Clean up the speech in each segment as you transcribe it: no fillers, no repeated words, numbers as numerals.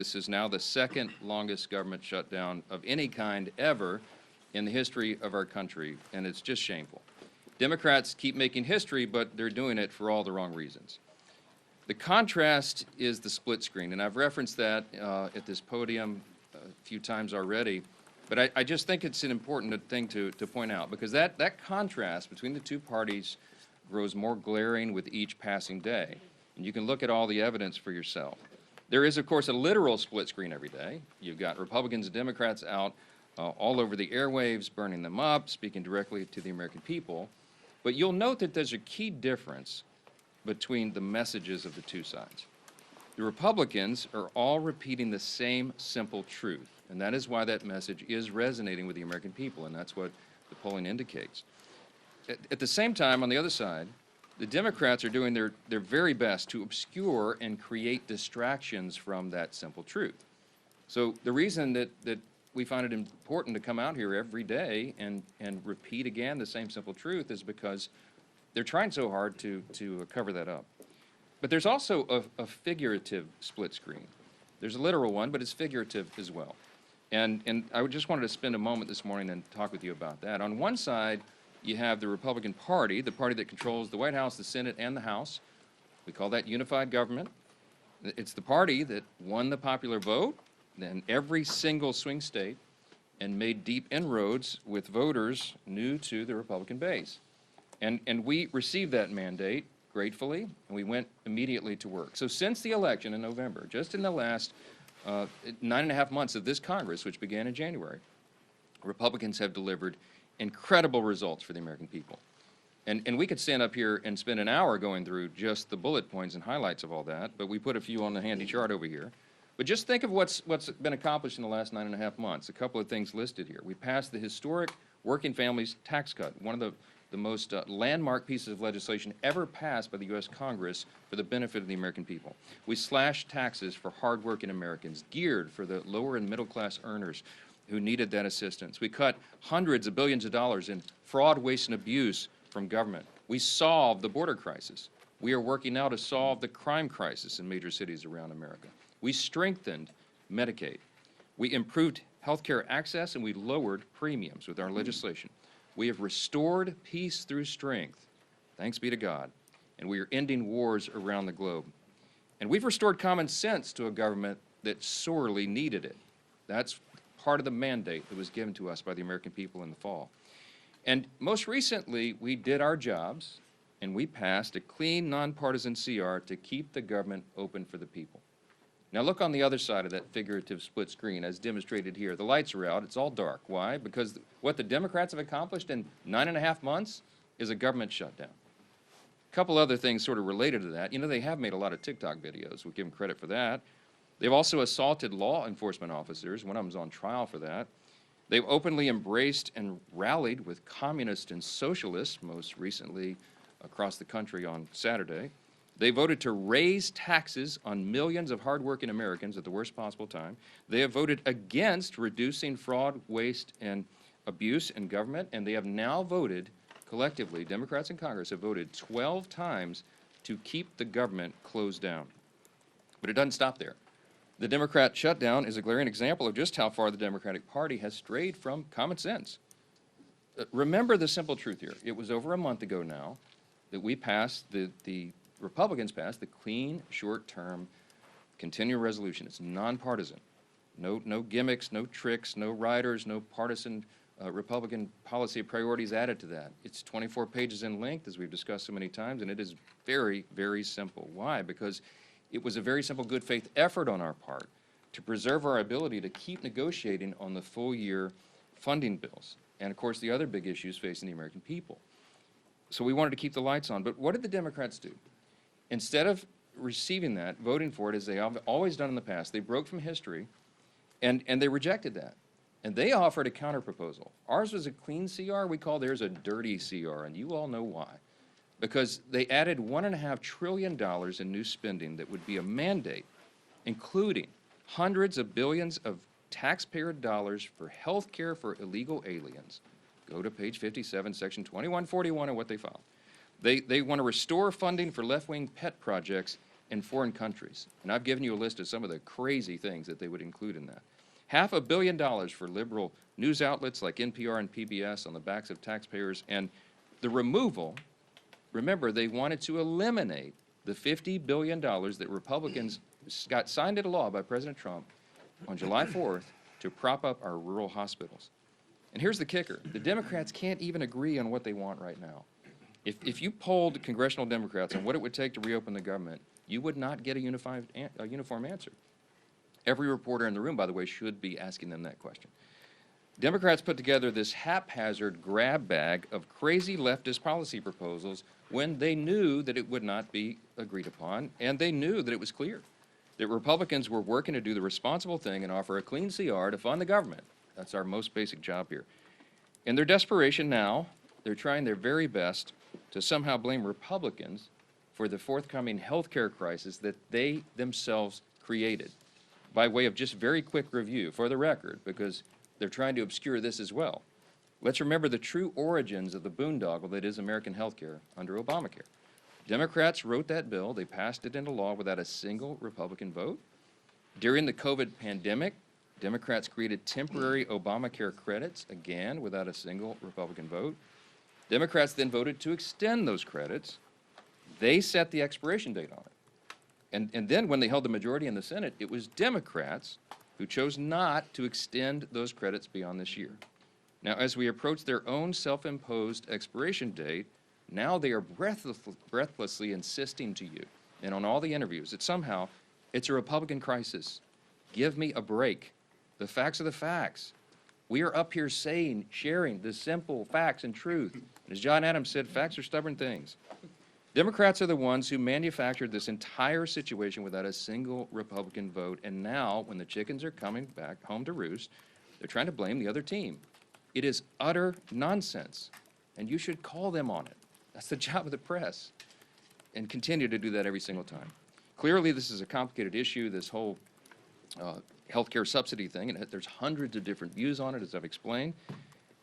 This is now the second longest government shutdown of any kind ever in the history of our country, and it's just shameful. Democrats keep making history, but they're doing it for all the wrong reasons. The contrast is the split screen, and I've referenced that at this podium a few times already, but I just think it's an important thing to point out, because that contrast between the two parties grows more glaring with each passing day, and you can look at all the evidence for yourself. There is, of course, a literal split screen every day. You've got Republicans and Democrats out all over the airwaves, burning them up, speaking directly to the American people. But you'll note that there's a key difference between the messages of the two sides. The Republicans are all repeating the same simple truth, and that is why that message is resonating with the American people, and that's what the polling indicates. At the same time, on the other side, the Democrats are doing their very best to obscure and create distractions from that simple truth. So the reason that we find it important to come out here every day and repeat again the same simple truth is because they're trying so hard to cover that up. But there's also a figurative split screen. There's a literal one, but it's figurative as well. And I just wanted to spend a moment this morning and talk with you about that. On one side, you have the Republican Party, the party that controls the White House, the Senate, and the House. We call that unified government. It's the party that won the popular vote in every single swing state and made deep inroads with voters new to the Republican base. And we received that mandate gratefully, and we went immediately to work. So since the election in November, just in the last 9.5 months of this Congress, which began in January, Republicans have delivered incredible results for the American people. And we could stand up here and spend an hour going through just the bullet points and highlights of all that, but we put a few on the handy chart over here. But just think of what's been accomplished in the last 9.5 months. A couple of things listed here. We passed the historic Working Families Tax Cut, one of the most landmark pieces of legislation ever passed by the U.S. Congress for the benefit of the American people. We slashed taxes for hardworking Americans, geared for the lower and middle class earners who needed that assistance. We cut hundreds of billions of dollars in fraud, waste, and abuse from government. We solved the border crisis. We are working now to solve the crime crisis in major cities around America. We strengthened Medicaid. We improved health care access, and we lowered premiums with our legislation. We have restored peace through strength, thanks be to God, and we are ending wars around the globe. And we've restored common sense to a government that sorely needed it. That's part of the mandate that was given to us by the American people in the fall. And most recently, we did our jobs, and we passed a clean, nonpartisan CR to keep the government open for the people. Now look on the other side of that figurative split screen as demonstrated here. The lights are out. It's all dark. Why? Because what the Democrats have accomplished in 9.5 months is a government shutdown. A couple other things sort of related to that. You know, they have made a lot of TikTok videos. We'll give them credit for that. They've also assaulted law enforcement officers. One of them's on trial for that. They've openly embraced and rallied with communists and socialists, most recently across the country on Saturday. They voted to raise taxes on millions of hardworking Americans at the worst possible time. They have voted against reducing fraud, waste, and abuse in government, and they have now voted, collectively, Democrats in Congress have voted 12 times to keep the government closed down. But it doesn't stop there. The Democrat shutdown is a glaring example of just how far the Democratic Party has strayed from common sense. Remember the simple truth here. It was over a month ago now that we passed, the Republicans passed the clean, short-term, continuing resolution. It's nonpartisan. No gimmicks, no tricks, no riders, no partisan Republican policy priorities added to that. It's 24 pages in length, as we've discussed so many times, and it is very, very simple. Why? Because it was a very simple good faith effort on our part to preserve our ability to keep negotiating on the full year funding bills and, of course, the other big issues facing the American people. So we wanted to keep the lights on. But what did the Democrats do? Instead of receiving that, voting for it as they have always done in the past, they broke from history and they rejected that. And they offered a counterproposal. Ours was a clean CR. We call theirs a dirty CR, and you all know why. Because they added $1.5 trillion in new spending that would be a mandate, including hundreds of billions of taxpayer dollars for health care for illegal aliens. Go to page 57, section 2141 of what they filed. They want to restore funding for left-wing pet projects in foreign countries. And I've given you a list of some of the crazy things that they would include in that. $500 million for liberal news outlets like NPR and PBS on the backs of taxpayers, and the removal, remember, they wanted to eliminate the $50 billion that Republicans got signed into law by President Trump on July 4th to prop up our rural hospitals. And here's the kicker. The Democrats can't even agree on what they want right now. If you polled congressional Democrats on what it would take to reopen the government, you would not get a uniform answer. Every reporter in the room, by the way, should be asking them that question. Democrats put together this haphazard grab bag of crazy leftist policy proposals when they knew that it would not be agreed upon, and they knew that it was clear that Republicans were working to do the responsible thing and offer a clean CR to fund the government. That's our most basic job here. In their desperation now, they're trying their very best to somehow blame Republicans for the forthcoming health care crisis that they themselves created. By way of just very quick review, for the record, because they're trying to obscure this as well. Let's remember the true origins of the boondoggle that is American health care under Obamacare. Democrats wrote that bill. They passed it into law without a single Republican vote. During the COVID pandemic, Democrats created temporary Obamacare credits, again, without a single Republican vote. Democrats then voted to extend those credits. They set the expiration date on it. And then when they held the majority in the Senate, it was Democrats who chose not to extend those credits beyond this year. Now, as we approach their own self-imposed expiration date, now they are breathlessly insisting to you, and on all the interviews, that somehow it's a Republican crisis. Give me a break. The facts are the facts. We are up here saying, sharing the simple facts and truth. And as John Adams said, facts are stubborn things. Democrats are the ones who manufactured this entire situation without a single Republican vote, and now, when the chickens are coming back home to roost, they're trying to blame the other team. It is utter nonsense, and you should call them on it. That's the job of the press, and continue to do that every single time. Clearly, this is a complicated issue, this whole healthcare subsidy thing, and there's hundreds of different views on it, as I've explained.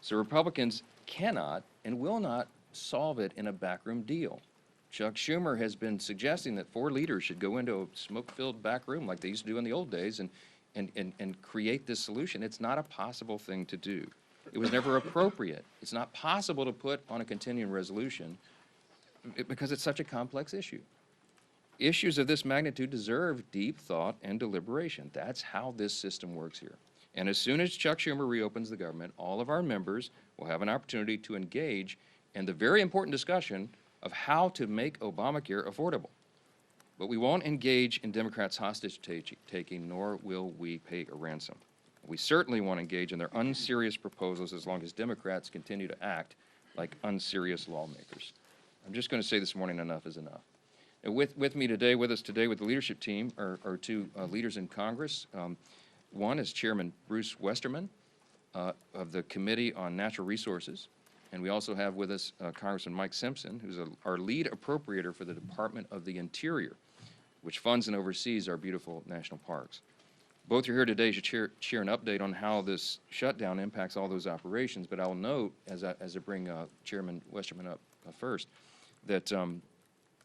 So Republicans cannot and will not solve it in a backroom deal. Chuck Schumer has been suggesting that 4 leaders should go into a smoke-filled back room like they used to do in the old days and create this solution. It's not a possible thing to do. It was never appropriate. It's not possible to put on a continuing resolution because it's such a complex issue. Issues of this magnitude deserve deep thought and deliberation. That's how this system works here. And as soon as Chuck Schumer reopens the government, all of our members will have an opportunity to engage in the very important discussion of how to make Obamacare affordable. But we won't engage in Democrats' hostage-taking, nor will we pay a ransom. We certainly won't engage in their unserious proposals as long as Democrats continue to act like unserious lawmakers. I'm just going to say this morning, enough is enough. And with us today with the leadership team are 2 leaders in Congress. One is Chairman Bruce Westerman of the Committee on Natural Resources. And we also have with us Congressman Mike Simpson, who's our lead appropriator for the Department of the Interior, which funds and oversees our beautiful national parks. Both are here today to share an update on how this shutdown impacts all those operations, but I'll note, as I bring Chairman Westerman up first, that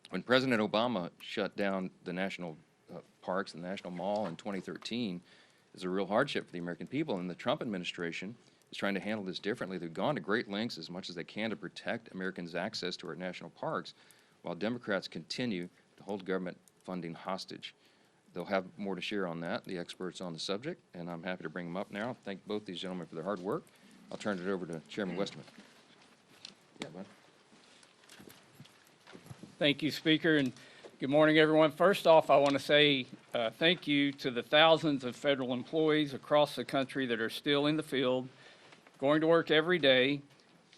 when President Obama shut down the national parks and the National Mall in 2013, it was a real hardship for the American people, and the Trump administration is trying to handle this differently. They've gone to great lengths as much as they can to protect Americans' access to our national parks, while Democrats continue to hold government funding hostage. They'll have more to share on that, the experts on the subject, and I'm happy to bring them up now. Thank both these gentlemen for their hard work. I'll turn it over to Chairman Westerman. Yeah, bud. Thank you, Speaker, and good morning, everyone. First off, I want to say thank you to the thousands of federal employees across the country that are still in the field, going to work every day,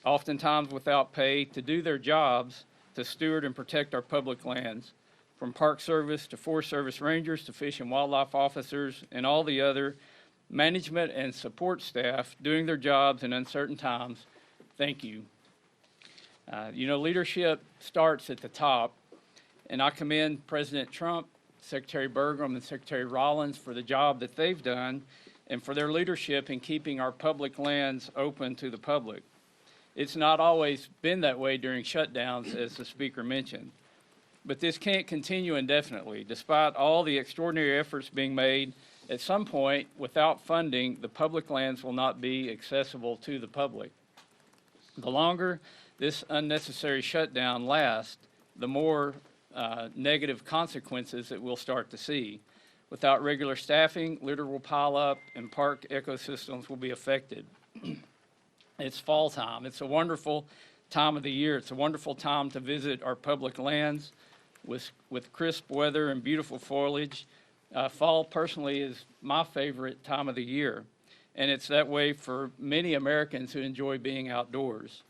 oftentimes without pay, to do their jobs to steward and protect our public lands, from Park Service to Forest Service Rangers to Fish and Wildlife officers and all the other management and support staff doing their jobs in uncertain times. Thank you. Leadership starts at the top, and I commend President Trump, Secretary Burgum, and Secretary Rollins for the job that they've done and for their leadership in keeping our public lands open to the public. It's not always been that way during shutdowns, as the Speaker mentioned. But this can't continue indefinitely. Despite all the extraordinary efforts being made, at some point, without funding, the public lands will not be accessible to the public. The longer this unnecessary shutdown lasts, the more negative consequences that we'll start to see. Without regular staffing, litter will pile up and park ecosystems will be affected. It's fall time. It's a wonderful time of the year. It's a wonderful time to visit our public lands with crisp weather and beautiful foliage. Fall personally is my favorite time of the year, and it's that way for many Americans who enjoy being outdoors.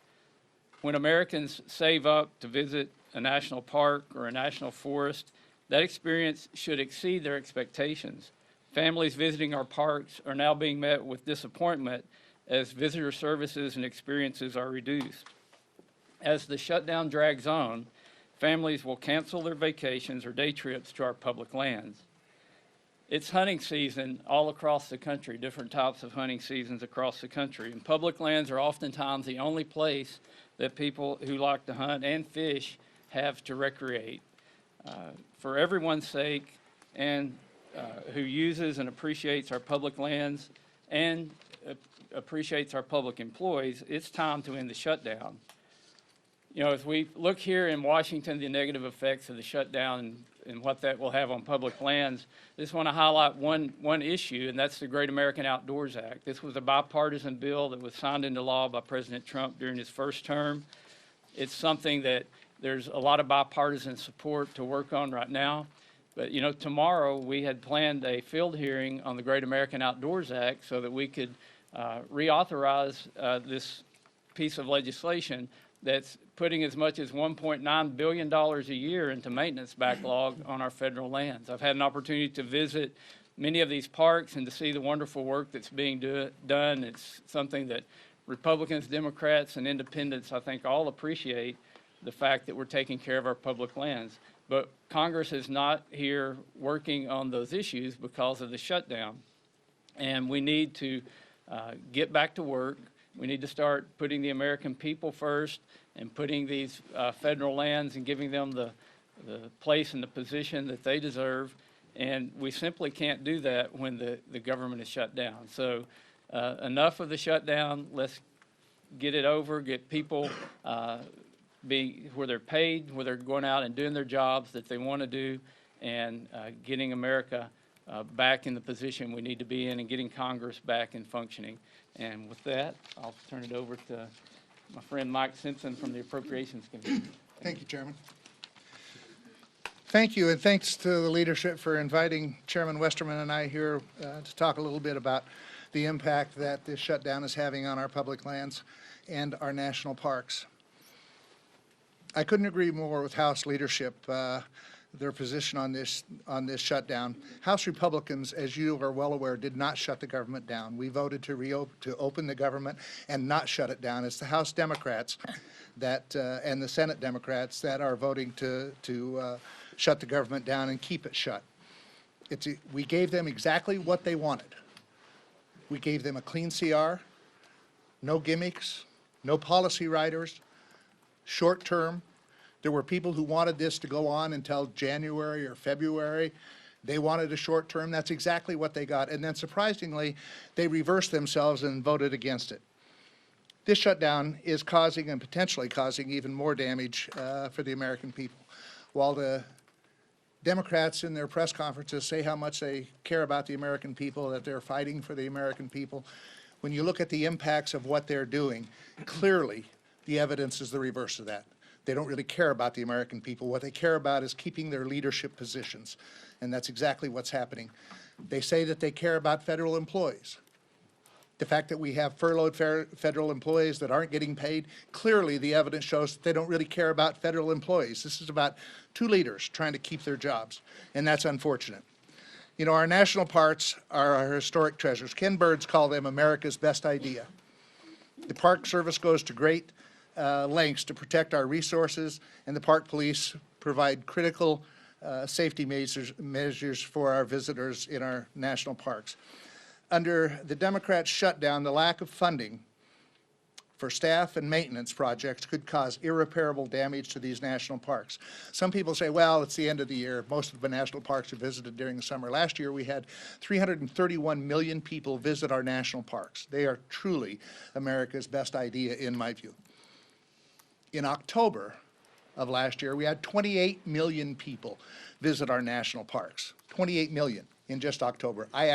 When Americans save up to visit a national park or a national forest, that experience should exceed their expectations. Families visiting our parks are now being met with disappointment as visitor services and experiences are reduced. As the shutdown drags on, families will cancel their vacations or day trips to our public lands. It's hunting season all across the country, different types of hunting seasons across the country, and public lands are oftentimes the only place that people who like to hunt and fish have to recreate. For everyone's sake, and who uses and appreciates our public lands and appreciates our public employees, it's time to end the shutdown. You know, as we look here in Washington, the negative effects of the shutdown and what that will have on public lands, I just want to highlight one issue, and that's the Great American Outdoors Act. This was a bipartisan bill that was signed into law by President Trump during his first term. It's something that there's a lot of bipartisan support to work on right now. But, you know, tomorrow we had planned a field hearing on the Great American Outdoors Act so that we could reauthorize this piece of legislation that's putting as much as $1.9 billion a year into maintenance backlog on our federal lands. I've had an opportunity to visit many of these parks and to see the wonderful work that's being done. It's something that Republicans, Democrats, and independents, I think, all appreciate the fact that we're taking care of our public lands. But Congress is not here working on those issues because of the shutdown. And we need to get back to work. We need to start putting the American people first and putting these federal lands and giving them the place and the position that they deserve. And we simply can't do that when the government is shut down. So enough of the shutdown. Let's get it over, get people where they're paid, where they're going out and doing their jobs that they want to do, and getting America back in the position we need to be in and getting Congress back and functioning. And with that, I'll turn it over to my friend Mike Simpson from the Appropriations Committee. Thank you, Chairman. Thank you, and thanks to the leadership for inviting Chairman Westerman and I here to talk a little bit about the impact that this shutdown is having on our public lands and our national parks. I couldn't agree more with House leadership, their position on this shutdown. House Republicans, as you are well aware, did not shut the government down. We voted to open the government and not shut it down. It's the House Democrats that and the Senate Democrats that are voting to shut the government down and keep it shut. We gave them exactly what they wanted. We gave them a clean CR, no gimmicks, no policy writers, short term. There were people who wanted this to go on until January or February. They wanted a short term. That's exactly what they got. And then surprisingly, they reversed themselves and voted against it. This shutdown is causing and potentially causing even more damage for the American people. While the Democrats in their press conferences say how much they care about the American people, that they're fighting for the American people, when you look at the impacts of what they're doing, clearly the evidence is the reverse of that. They don't really care about the American people. What they care about is keeping their leadership positions, and that's exactly what's happening. They say that they care about federal employees. The fact that we have furloughed federal employees that aren't getting paid, clearly the evidence shows that they don't really care about federal employees. This is about two leaders trying to keep their jobs, and that's unfortunate. You know, our national parks are our historic treasures. Ken Bird's called them America's best idea. The Park Service goes to great lengths to protect our resources, and the park police provide critical safety measures for our visitors in our national parks. Under the Democrats' shutdown, the lack of funding for staff and maintenance projects could cause irreparable damage to these national parks. Some people say, well, it's the end of the year. Most of the national parks are visited during the summer. Last year, we had 331 million people visit our national parks. They are truly America's best idea, in my view. In October of last year, we had 28 million people visit our national parks. 28 million. In just October. I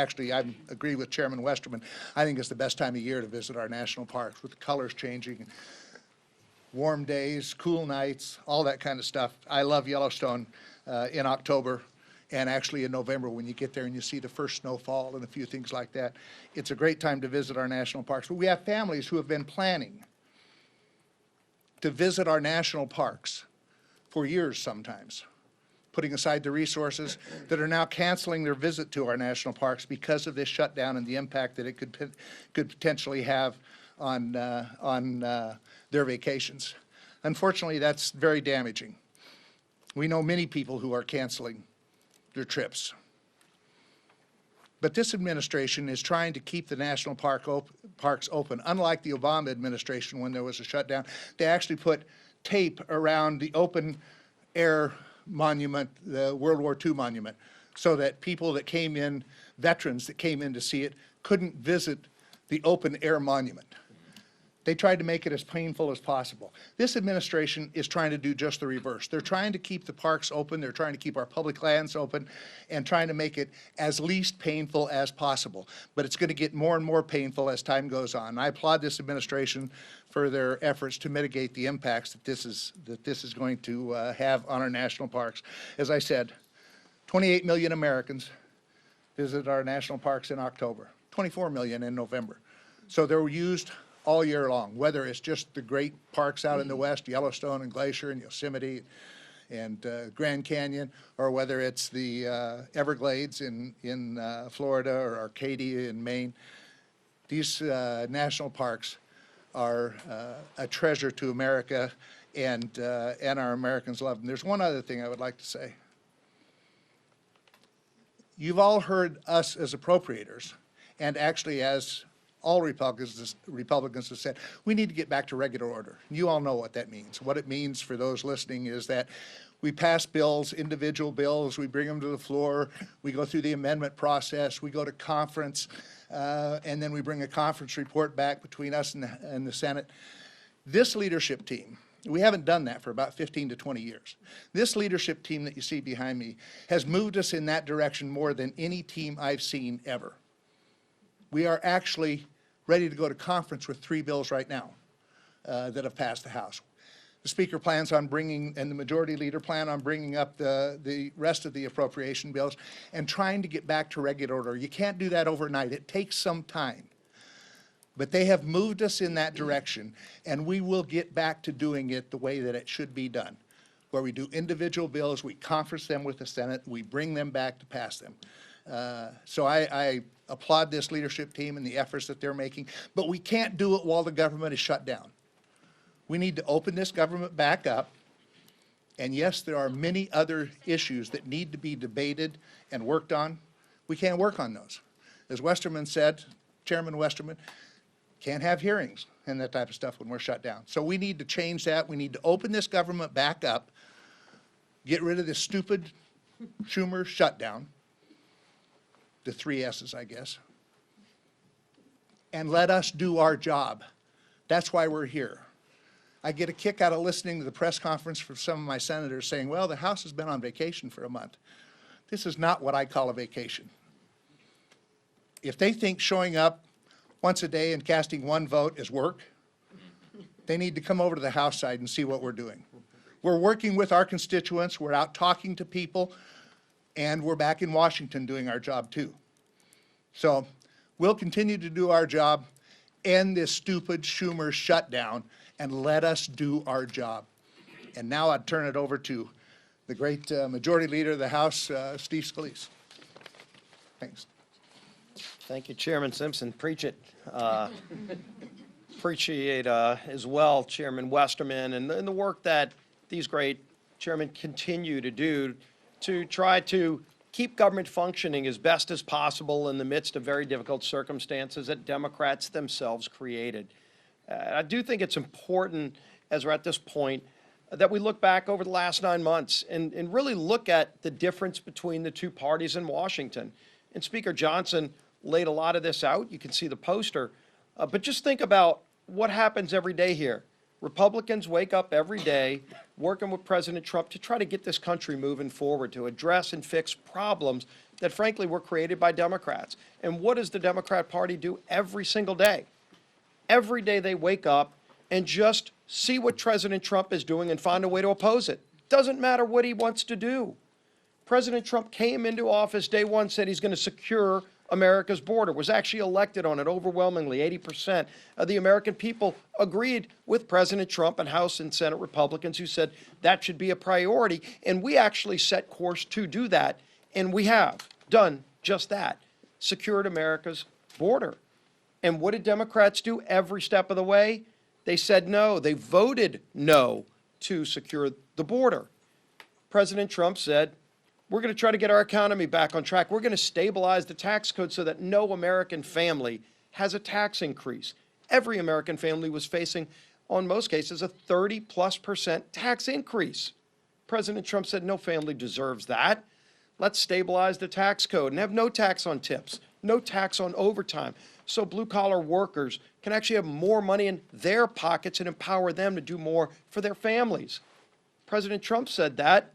agree with Chairman Westerman. I think it's the best time of year to visit our national parks with the colors changing, warm days, cool nights, all that kind of stuff. I love Yellowstone in October and actually in November when you get there and you see the first snowfall and a few things like that. It's a great time to visit our national parks. But we have families who have been planning to visit our national parks for years sometimes, putting aside the resources, that are now canceling their visit to our national parks because of this shutdown and the impact that it could potentially have on their vacations. Unfortunately, that's very damaging. We know many people who are canceling their trips. But this administration is trying to keep the national parks open. Unlike the Obama administration when there was a shutdown, they actually put tape around the open air monument, the World War II monument, so that people that came in, veterans that came in to see it, couldn't visit the open air monument. They tried to make it as painful as possible. This administration is trying to do just the reverse. They're trying to keep the parks open, they're trying to keep our public lands open, and trying to make it as least painful as possible. But it's going to get more and more painful as time goes on. I applaud this administration for their efforts to mitigate the impacts that this is going to have on our national parks. As I said, 28 million Americans visited our national parks in October, 24 million in November. So they're used all year long, whether it's just the great parks out in the west, Yellowstone and Glacier and Yosemite and Grand Canyon, or whether it's the Everglades in Florida or Arcadia in Maine. These national parks are a treasure to America, and our Americans love them. There's one other thing I would like to say. You've all heard us as appropriators, and actually as all Republicans have said, we need to get back to regular order. You all know what that means. What it means for those listening is that we pass bills, individual bills, we bring them to the floor, we go through the amendment process, we go to conference, and then we bring a conference report back between us and the Senate. This leadership team, we haven't done that for about 15 to 20 years. This leadership team that you see behind me has moved us in that direction more than any team I've seen ever. We are actually ready to go to conference with 3 bills right now that have passed the House. The Speaker plans on bringing, and the Majority Leader plan on bringing up the rest of the appropriation bills and trying to get back to regular order. You can't do that overnight. It takes some time. But they have moved us in that direction, and we will get back to doing it the way that it should be done, where we do individual bills, we conference them with the Senate, we bring them back to pass them. So I applaud this leadership team and the efforts that they're making, but we can't do it while the government is shut down. We need to open this government back up, and yes, there are many other issues that need to be debated and worked on. We can't work on those. As Westerman said, Chairman Westerman, can't have hearings and that type of stuff when we're shut down. So we need to change that. We need to open this government back up, get rid of this stupid Schumer shutdown, the 3 S's, I guess, and let us do our job. That's why we're here. I get a kick out of listening to the press conference from some of my senators saying, well, the House has been on vacation for a month. This is not what I call a vacation. If they think showing up once a day and casting 1 vote is work, they need to come over to the House side and see what we're doing. We're working with our constituents, we're out talking to people, and we're back in Washington doing our job too. So we'll continue to do our job, end this stupid Schumer shutdown, and let us do our job. And now I'd turn it over to the great Majority Leader of the House, Steve Scalise. Thanks. Thank you, Chairman Simpson. Preach it. Appreciate as well Chairman Westerman and the work that these great chairmen continue to do to try to keep government functioning as best as possible in the midst of very difficult circumstances that Democrats themselves created. I do think it's important, as we're at this point, that we look back over the last 9 months and really look at the difference between the two parties in Washington. And Speaker Johnson laid a lot of this out. You can see the poster. But just think about what happens every day here. Republicans wake up every day working with President Trump to try to get this country moving forward, to address and fix problems that frankly were created by Democrats. And what does the Democrat Party do every single day? Every day they wake up and just see what President Trump is doing and find a way to oppose it. Doesn't matter what he wants to do. President Trump came into office day one, said he's going to secure America's border, was actually elected on it overwhelmingly. 80% of the American people agreed with President Trump and House and Senate Republicans who said that should be a priority. And we actually set course to do that. And we have done just that, secured America's border. And what did Democrats do every step of the way? They said no. They voted no to secure the border. President Trump said, we're going to try to get our economy back on track. We're going to stabilize the tax code so that no American family has a tax increase. Every American family was facing, on most cases, a 30+% tax increase. President Trump said no family deserves that. Let's stabilize the tax code and have no tax on tips, no tax on overtime, so blue-collar workers can actually have more money in their pockets and empower them to do more for their families. President Trump said that.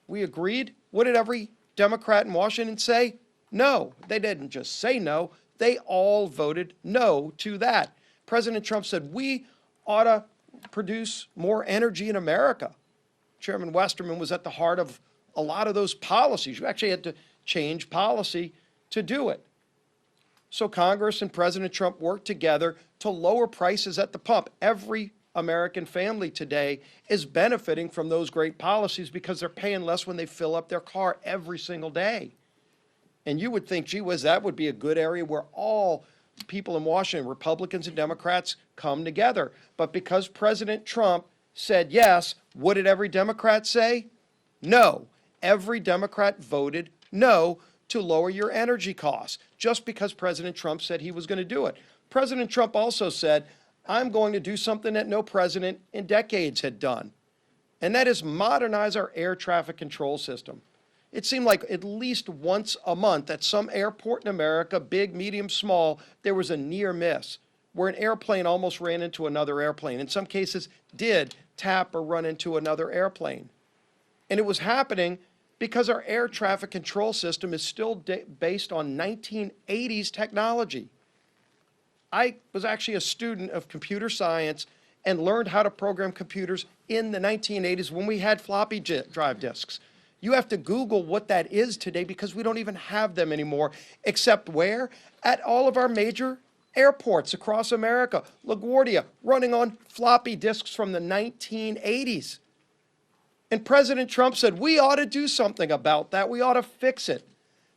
We agreed. What did every Democrat in Washington say? No. They didn't just say no. They all voted no to that. President Trump said we ought to produce more energy in America. Chairman Westerman was at the heart of a lot of those policies. You actually had to change policy to do it. So Congress and President Trump worked together to lower prices at the pump. Every American family today is benefiting from those great policies because they're paying less when they fill up their car every single day. And you would think, gee whiz, that would be a good area where all people in Washington, Republicans and Democrats, come together. But because President Trump said yes, what did every Democrat say? No. Every Democrat voted no to lower your energy costs, just because President Trump said he was going to do it. President Trump also said, I'm going to do something that no president in decades had done, and that is modernize our air traffic control system. It seemed like at least once a month at some airport in America, big, medium, small, there was a near miss where an airplane almost ran into another airplane. In some cases, did tap or run into another airplane. And it was happening because our air traffic control system is still based on 1980s technology. I was actually a student of computer science and learned how to program computers in the 1980s when we had floppy drive disks. You have to Google what that is today because we don't even have them anymore, except where? At all of our major airports across America. LaGuardia running on floppy disks from the 1980s. And President Trump said, we ought to do something about that. We ought to fix it.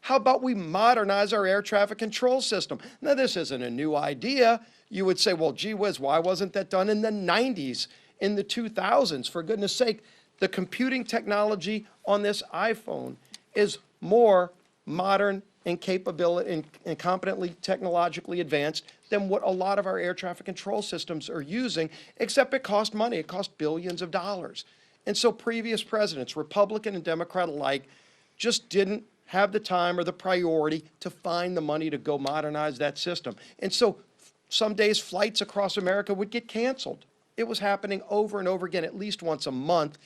How about we modernize our air traffic control system? Now, this isn't a new idea. You would say, well, gee whiz, why wasn't that done in the 90s, in the 2000s? For goodness sake, the computing technology on this iPhone is more modern and capability and competently technologically advanced than what a lot of our air traffic control systems are using, except it costs money. It costs billions of dollars. And so previous presidents, Republican and Democrat alike, just didn't have the time or the priority to find the money to go modernize that system. And so some days flights across America would get canceled. It was happening over and over again, at least once a month,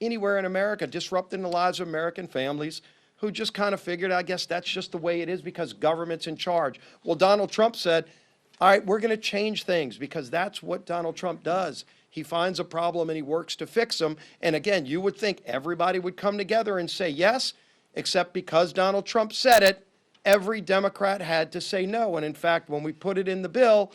anywhere in America, disrupting the lives of American families who just kind of figured, I guess that's just the way it is because government's in charge. Well, Donald Trump said, all right, we're going to change things because that's what Donald Trump does. He finds a problem and he works to fix them. And again, you would think everybody would come together and say yes, except because Donald Trump said it, every Democrat had to say no. And in fact, when we put it in the bill,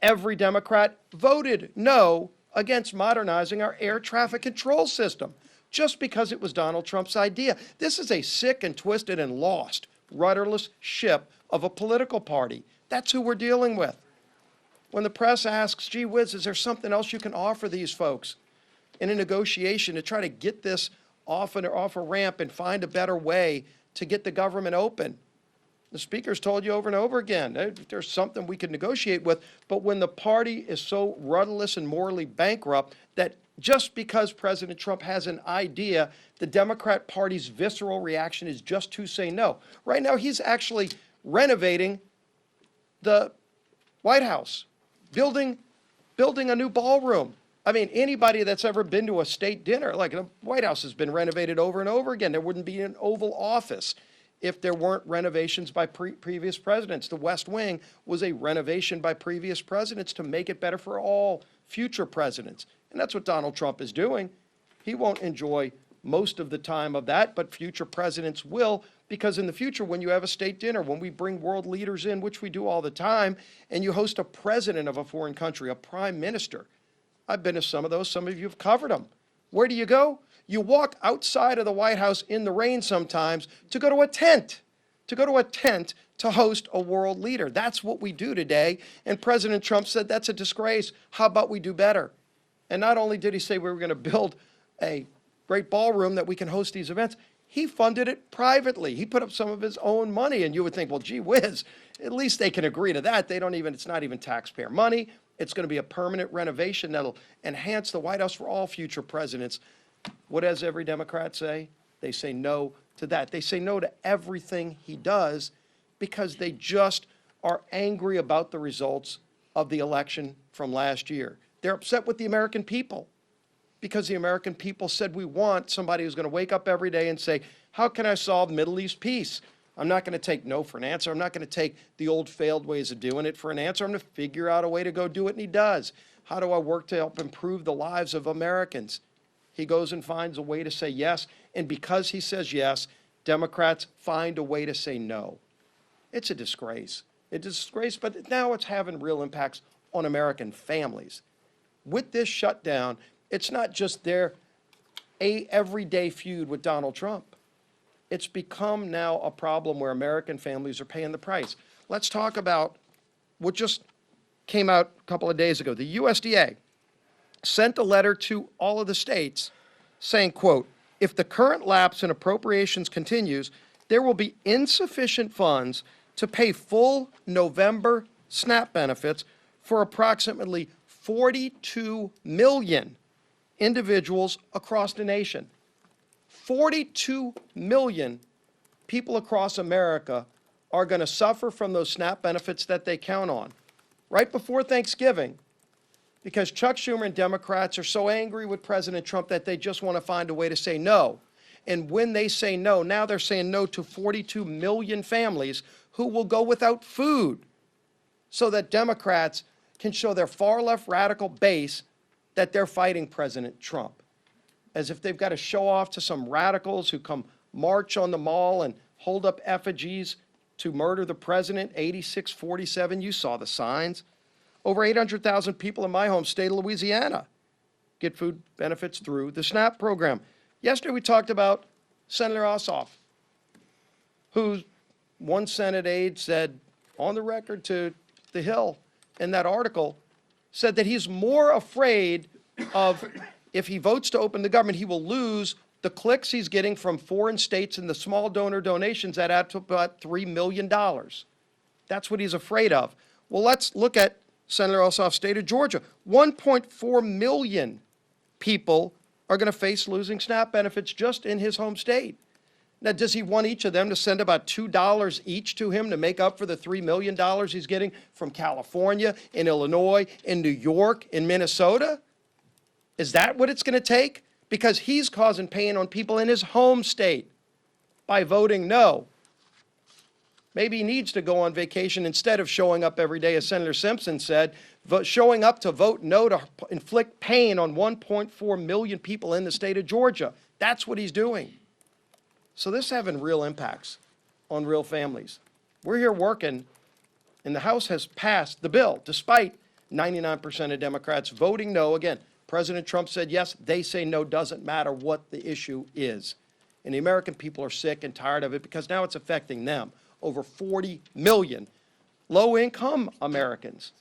every Democrat voted no against modernizing our air traffic control system, just because it was Donald Trump's idea. This is a sick and twisted and lost, rudderless ship of a political party. That's who we're dealing with. When the press asks, gee whiz, is there something else you can offer these folks in a negotiation to try to get this off a ramp and find a better way to get the government open? The speaker's told you over and over again, there's something we could negotiate with, but when the party is so rudderless and morally bankrupt that just because President Trump has an idea, the Democrat Party's visceral reaction is just to say no. Right now, he's actually renovating the White House, building a new ballroom. I mean, anybody that's ever been to a state dinner, like the White House has been renovated over and over again. There wouldn't be an Oval Office if there weren't renovations by previous presidents. The West Wing was a renovation by previous presidents to make it better for all future presidents. And that's what Donald Trump is doing. He won't enjoy most of the time of that, but future presidents will, because in the future, when you have a state dinner, when we bring world leaders in, which we do all the time, and you host a president of a foreign country, a prime minister. I've been to some of those. Some of you have covered them. Where do you go? You walk outside of the White House in the rain sometimes to go to a tent, to host a world leader. That's what we do today. And President Trump said that's a disgrace. How about we do better? And not only did he say we were going to build a great ballroom that we can host these events, he funded it privately. He put up some of his own money. And you would think, well, gee whiz, at least they can agree to that. It's not even taxpayer money. It's going to be a permanent renovation that'll enhance the White House for all future presidents. What does every Democrat say? They say no to that. They say no to everything he does because they just are angry about the results of the election from last year. They're upset with the American people because the American people said we want somebody who's going to wake up every day and say, how can I solve Middle East peace? I'm not going to take no for an answer. I'm not going to take the old failed ways of doing it for an answer. I'm going to figure out a way to go do it, and he does. How do I work to help improve the lives of Americans? He goes and finds a way to say yes, and because he says yes, Democrats find a way to say no. It's a disgrace. It's a disgrace, but now it's having real impacts on American families. With this shutdown, it's not just their everyday feud with Donald Trump. It's become now a problem where American families are paying the price. Let's talk about what just came out a couple of days ago. The USDA sent a letter to all of the states saying, quote, if the current lapse in appropriations continues, there will be insufficient funds to pay full November SNAP benefits for approximately 42 million individuals across the nation. 42 million people across America are going to suffer from those SNAP benefits that they count on. Right before Thanksgiving, because Chuck Schumer and Democrats are so angry with President Trump that they just want to find a way to say no. And when they say no, now they're saying no to 42 million families who will go without food so that Democrats can show their far left radical base that they're fighting President Trump. As if they've got to show off to some radicals who come march on the mall and hold up effigies to murder the president, 8647, you saw the signs. Over 800,000 people in my home state of Louisiana get food benefits through the SNAP program. Yesterday we talked about Senator Ossoff, who one Senate aide said on the record to The Hill in that article, said that he's more afraid of if he votes to open the government, he will lose the clicks he's getting from foreign states and the small donor donations that add to about $3 million. That's what he's afraid of. Well, let's look at Senator Ossoff's state of Georgia. 1.4 million people are going to face losing SNAP benefits just in his home state. Now, does he want each of them to send about $2 each to him to make up for the $3 million he's getting from California, in Illinois, in New York, in Minnesota? Is that what it's going to take? Because he's causing pain on people in his home state by voting no. Maybe he needs to go on vacation instead of showing up every day, as Senator Simpson said, showing up to vote no to inflict pain on 1.4 million people in the state of Georgia. That's what he's doing. So this is having real impacts on real families. We're here working, and the House has passed the bill, despite 99% of Democrats voting no. Again, President Trump said yes, they say no, doesn't matter what the issue is. And the American people are sick and tired of it because now it's affecting them. Over 40 million low-income Americans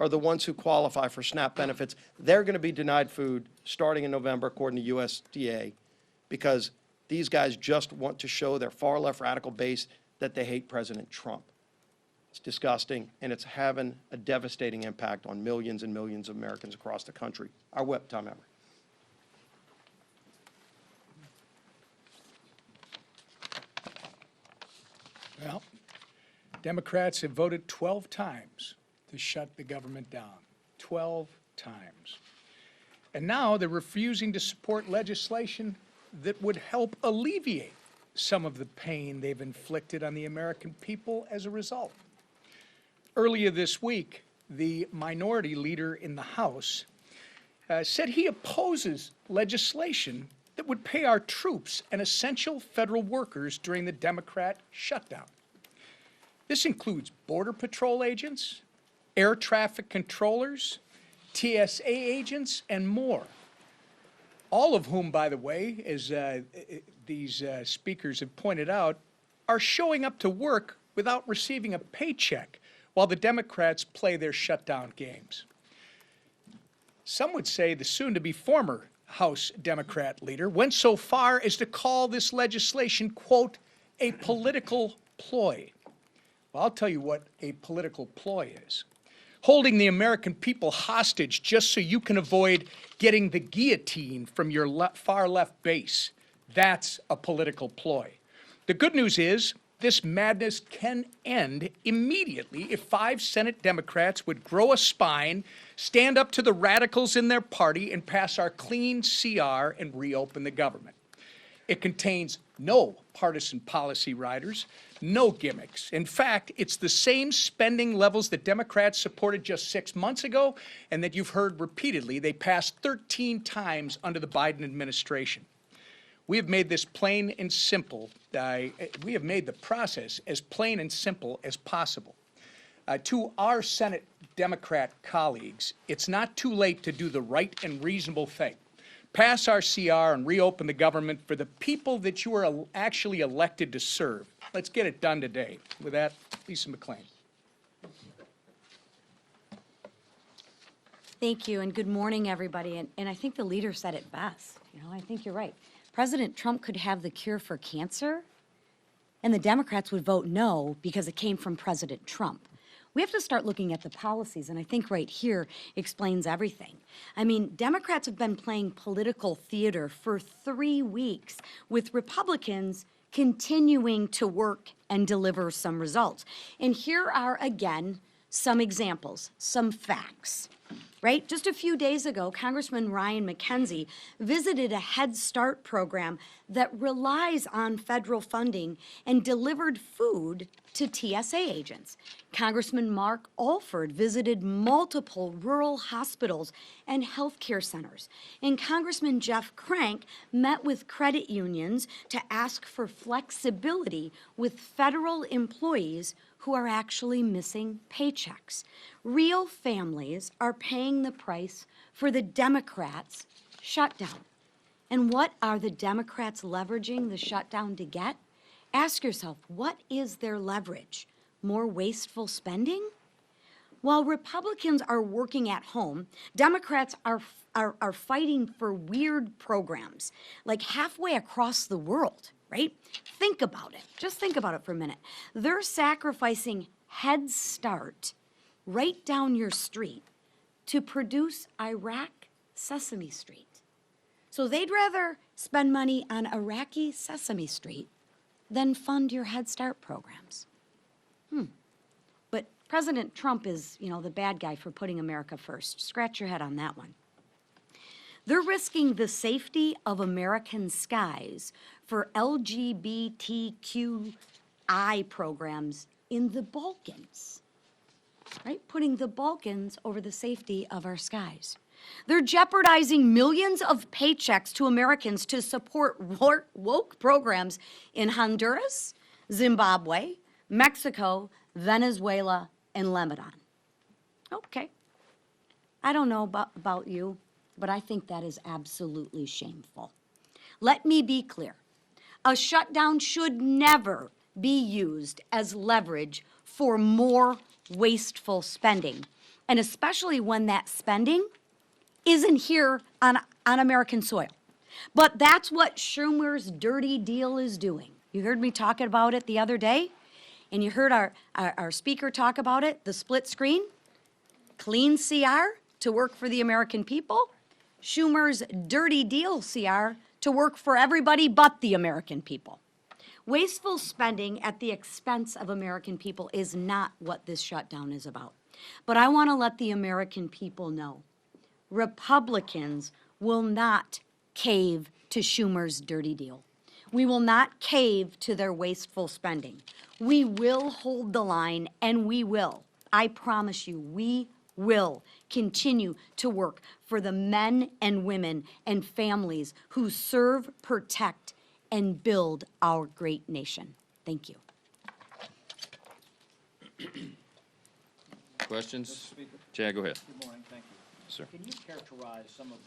are the ones who qualify for SNAP benefits. They're going to be denied food starting in November, according to USDA, because these guys just want to show their far-left radical base that they hate President Trump. It's disgusting, and it's having a devastating impact on millions and millions of Americans across the country. Our whip, Tom Emery. Well, Democrats have voted 12 times to shut the government down. 12 times. And now they're refusing to support legislation that would help alleviate some of the pain they've inflicted on the American people as a result. Earlier this week, the minority leader in the House said he opposes legislation that would pay our troops and essential federal workers during the Democrat shutdown. This includes Border Patrol agents, air traffic controllers, TSA agents, and more. All of whom, by the way, as these speakers have pointed out, are showing up to work without receiving a paycheck while the Democrats play their shutdown games. Some would say the soon-to-be former House Democrat leader went so far as to call this legislation, quote, a political ploy. Well, I'll tell you what a political ploy is. Holding the American people hostage just so you can avoid getting the guillotine from your far left base. That's a political ploy. The good news is this madness can end immediately if 5 Senate Democrats would grow a spine, stand up to the radicals in their party, and pass our clean CR and reopen the government. It contains no partisan policy riders, no gimmicks. In fact, it's the same spending levels that Democrats supported just 6 months ago and that you've heard repeatedly they passed 13 times under the Biden administration. We have made this plain and simple. We have made the process as plain and simple as possible. To our Senate Democrat colleagues, it's not too late to do the right and reasonable thing. Pass our CR and reopen the government for the people that you are actually elected to serve. Let's get it done today. With that, Lisa McClain. Thank you, and good morning, everybody. And I think the leader said it best. You know, I think you're right. President Trump could have the cure for cancer, and the Democrats would vote no because it came from President Trump. We have to start looking at the policies, and I think right here explains everything. I mean, Democrats have been playing political theater for 3 weeks with Republicans continuing to work and deliver some results. And here are, again, some examples, some facts. Right? Just a few days ago, Congressman Ryan McKenzie visited a Head Start program that relies on federal funding and delivered food to TSA agents. Congressman Mark Alford visited multiple rural hospitals and healthcare centers. And Congressman Jeff Crank met with credit unions to ask for flexibility with federal employees who are actually missing paychecks. Real families are paying the price for the Democrats' shutdown. And what are the Democrats leveraging the shutdown to get? Ask yourself, what is their leverage? More wasteful spending? While Republicans are working at home, Democrats are fighting for weird programs, like halfway across the world. Right? Think about it. Just think about it for a minute. They're sacrificing Head Start right down your street to produce Iraq Sesame Street. So they'd rather spend money on Iraqi Sesame Street than fund your Head Start programs. But President Trump is, you know, the bad guy for putting America first. Scratch your head on that one. They're risking the safety of American skies for LGBTQI programs in the Balkans, right? Putting the Balkans over the safety of our skies. They're jeopardizing millions of paychecks to Americans to support woke programs in Honduras, Zimbabwe, Mexico, Venezuela, and Lebanon. Okay. I don't know about you, but I think that is absolutely shameful. Let me be clear. A shutdown should never be used as leverage for more wasteful spending, and especially when that spending isn't here on American soil. But that's what Schumer's dirty deal is doing. You heard me talking about it the other day. And you heard our speaker talk about it, the split screen, clean CR to work for the American people, Schumer's dirty deal CR to work for everybody but the American people. Wasteful spending at the expense of American people is not what this shutdown is about. But I want to let the American people know, Republicans will not cave to Schumer's dirty deal. We will not cave to their wasteful spending. We will hold the line, and we will. I promise you, we will continue to work for the men and women and families who serve, protect, and build our great nation. Thank you. Questions? Chad, go ahead. Good morning, thank you. Sir. Can you characterize some of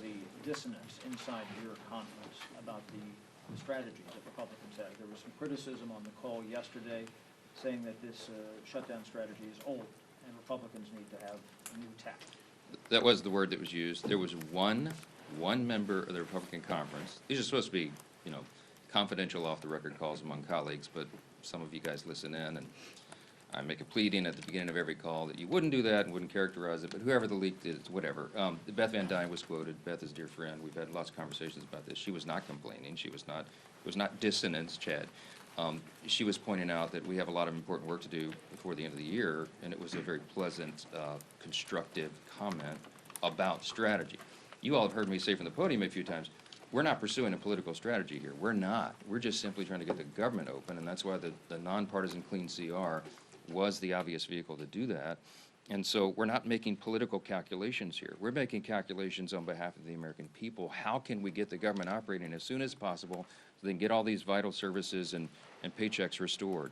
the dissonance inside your conference about the strategies that Republicans have? There was some criticism on the call yesterday saying that this shutdown strategy is old and Republicans need to have a new tack. That was the word that was used. There was one member of the Republican conference. These are supposed to be, confidential off-the-record calls among colleagues, but some of you guys listen in, and I make a pleading at the beginning of every call that you wouldn't do that and wouldn't characterize it, but whoever the leak is, whatever. Beth Van Dyne was quoted. Beth is a dear friend. We've had lots of conversations about this. She was not complaining. It was not dissonance, Chad. She was pointing out that we have a lot of important work to do before the end of the year, and it was a very pleasant, constructive comment about strategy. You all have heard me say from the podium a few times, we're not pursuing a political strategy here. We're not. We're just simply trying to get the government open, and that's why the nonpartisan clean CR was the obvious vehicle to do that. And so we're not making political calculations here. We're making calculations on behalf of the American people. How can we get the government operating as soon as possible so they can get all these vital services and paychecks restored?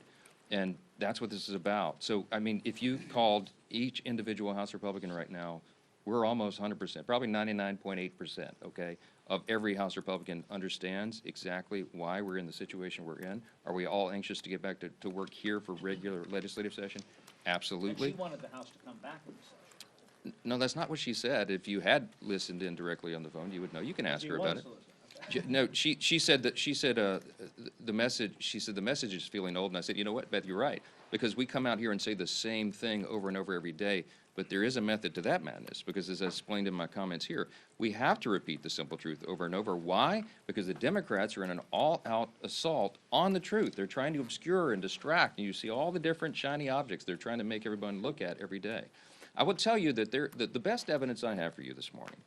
And that's what this is about. So, I mean, if you called each individual House Republican right now, we're almost 100%, probably 99.8%, okay, of every House Republican understands exactly why we're in the situation we're in. Are we all anxious to get back to work here for regular legislative session? Absolutely. And she wanted the House to come back with the session. No, that's not what she said. If you had listened in directly on the phone, you would know. You can ask her about it. No, she said the message is feeling old, and I said, you know what, Beth, you're right, because we come out here and say the same thing over and over every day, but there is a method to that madness, because as I explained in my comments here, we have to repeat the simple truth over and over. Why? Because the Democrats are in an all-out assault on the truth. They're trying to obscure and distract, and you see all the different shiny objects they're trying to make everyone look at every day. I will tell you that the best evidence I have for you this morning,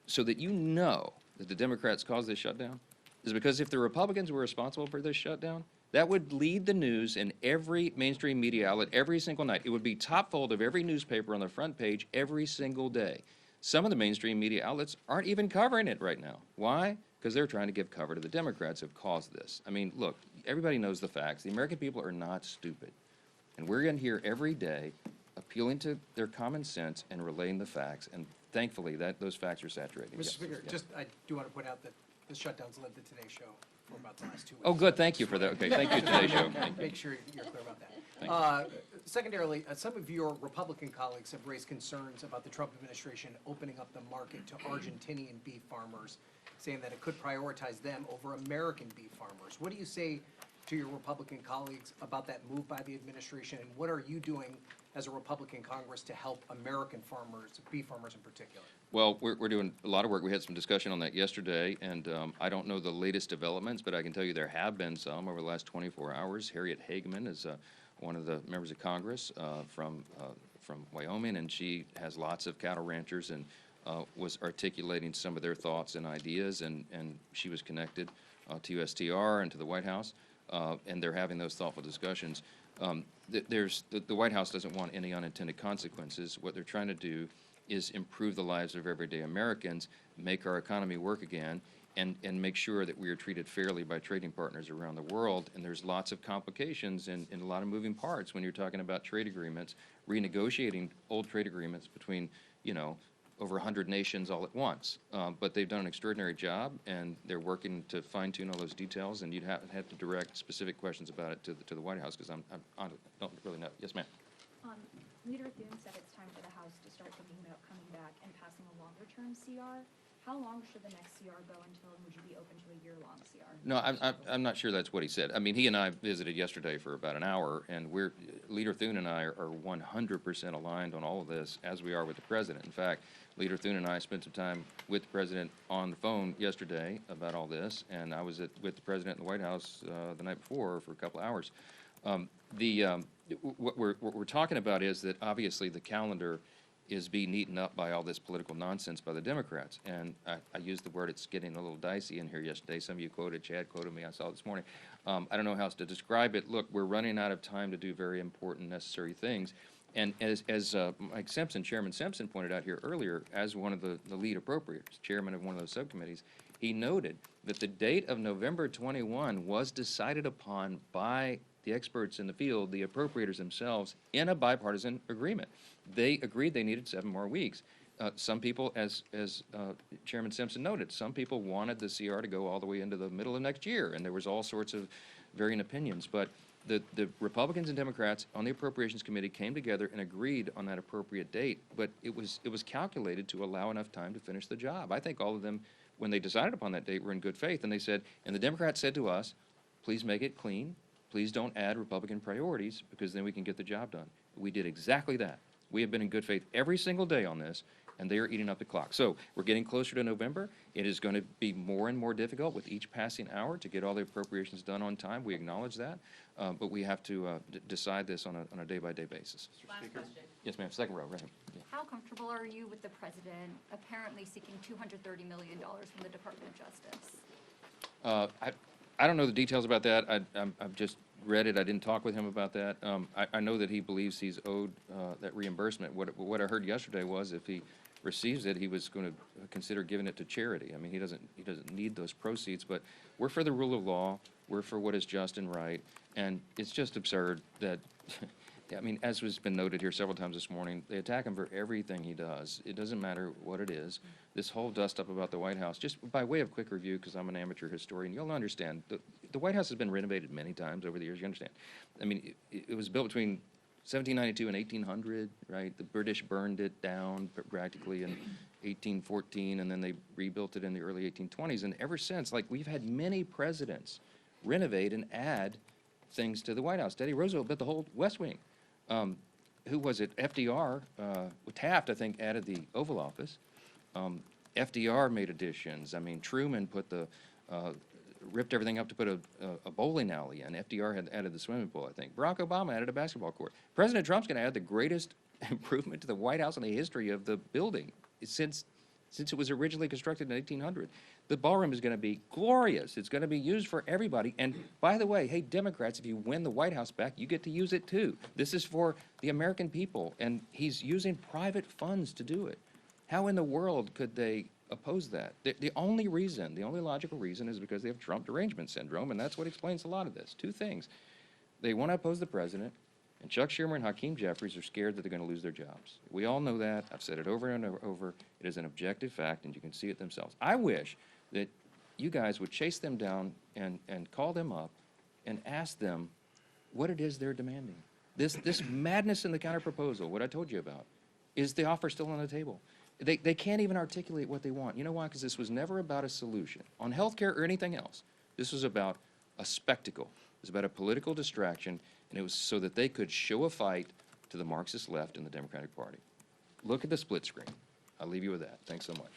so that you know that the Democrats caused this shutdown, is because if the Republicans were responsible for this shutdown, that would lead the news in every mainstream media outlet every single night. It would be top fold of every newspaper on the front page every single day. Some of the mainstream media outlets aren't even covering it right now. Why? Because they're trying to give cover to the Democrats who have caused this. I mean, look, everybody knows the facts. The American people are not stupid. And we're in here every day appealing to their common sense and relaying the facts. And thankfully, those facts are saturated. Mr. Yes. Speaker, Yes. I do want to point out that the shutdown's led the Today Show for about the last 2 weeks. Oh, good, thank you for that. Okay, thank you, Today Show. Thank you. Make sure you're clear about Thank that. Secondarily, some of your Republican colleagues have raised concerns about the Trump administration opening up the market to Argentinian beef farmers, saying that it could prioritize them over American beef farmers. What do you say to your Republican colleagues about that move by the administration, and what are you doing as a Republican Congress to help American farmers, beef farmers in particular? Well, we're doing a lot of work. We had some discussion on that yesterday, and I don't know the latest developments, but I can tell you there have been some over the last 24 hours. Harriet Hageman is one of the members of Congress from Wyoming, and she has lots of cattle ranchers and was articulating some of their thoughts and ideas, and she was connected to USTR and to the White House, and they're having those thoughtful discussions. The White House doesn't want any unintended consequences. What they're trying to do is improve the lives of everyday Americans, make our economy work again, and make sure that we are treated fairly by trading partners around the world. And there's lots of complications and a lot of moving parts when you're talking about trade agreements, renegotiating old trade agreements between, over 100 nations all at once. But they've done an extraordinary job, and they're working to fine-tune all those details, and you'd have to direct specific questions about it to the White House, because I don't really know. Yes, ma'am. Leader Thune said it's time for the House to start thinking about coming back and passing a longer-term CR. How long should the next CR go until, and would you be open to a year-long CR? No, I'm not sure that's what he said. I mean, he and I visited yesterday for about an hour, and Leader Thune and I are 100% aligned on all of this, as we are with the president. In fact, Leader Thune and I spent some time with the president on the phone yesterday about all this, and I was with the president in the White House the night before for a couple of hours. What we're talking about is that obviously the calendar is being eaten up by all this political nonsense by the Democrats. And I used the word, it's getting a little dicey in here yesterday. Some of you quoted, Chad quoted me, I saw it this morning. I don't know how else to describe it. Look, we're running out of time to do very important, necessary things. And as Mike Simpson, Chairman Simpson pointed out here earlier, as one of the lead appropriators, chairman of one of those subcommittees, he noted that the date of November 21 was decided upon by the experts in the field, the appropriators themselves, in a bipartisan agreement. They agreed they needed 7 more weeks. Some people, as Chairman Simpson noted, some people wanted the CR to go all the way into the middle of next year, and there was all sorts of varying opinions. But the Republicans and Democrats on the Appropriations Committee came together and agreed on that appropriate date, but it was calculated to allow enough time to finish the job. I think all of them, when they decided upon that date, were in good faith, and they said, and the Democrats said to us, please make it clean. Please don't add Republican priorities, because then we can get the job done. We did exactly that. We have been in good faith every single day on this, and they are eating up the clock. So we're getting closer to November. It is going to be more and more difficult with each passing hour to get all the appropriations done on time. We acknowledge that, but we have to decide this on a day-by-day basis. Last question. Yes, ma'am. Second row, right here. Yeah. How comfortable are you with the president apparently seeking $230 million from the Department of Justice? I don't know the details about that. I've just read it. I didn't talk with him about that. I know that he believes he's owed that reimbursement. What I heard yesterday was if he receives it, he was going to consider giving it to charity. I mean, he doesn't need those proceeds, but we're for the rule of law. We're for what is just and right. And it's just absurd that, I mean, as has been noted here several times this morning, they attack him for everything he does. It doesn't matter what it is. This whole dust-up about the White House, just by way of quick review, because I'm an amateur historian, you'll understand, the White House has been renovated many times over the years, you understand. I mean, it was built between 1792 and 1800, right? The British burned it down practically in 1814, and then they rebuilt it in the early 1820s. And ever since, like, we've had many presidents renovate and add things to the White House. Teddy Roosevelt built the whole West Wing. Who was it? FDR, Taft, I think, added the Oval Office. FDR made additions. I mean, Truman put ripped everything up to put a bowling alley in. FDR had added the swimming pool, I think. Barack Obama added a basketball court. President Trump's going to add the greatest improvement to the White House in the history of the building since it was originally constructed in 1800. The ballroom is going to be glorious. It's going to be used for everybody. And by the way, hey, Democrats, if you win the White House back, you get to use it too. This is for the American people, and he's using private funds to do it. How in the world could they oppose that? The only reason, the only logical reason is because they have Trump derangement syndrome, and that's what explains a lot of this. 2 things. They want to oppose the president, and Chuck Schumer and Hakeem Jeffries are scared that they're going to lose their jobs. We all know that. I've said it over and over. It is an objective fact, and you can see it themselves. I wish that you guys would chase them down and call them up and ask them what it is they're demanding. This madness in the counterproposal, what I told you about, is the offer still on the table? They can't even articulate what they want. You know why? Because this was never about a solution on health care or anything else. This was about a spectacle. It was about a political distraction, and it was so that they could show a fight to the Marxist left in the Democratic Party. Look at the split screen. I'll leave you with that. Thanks so much.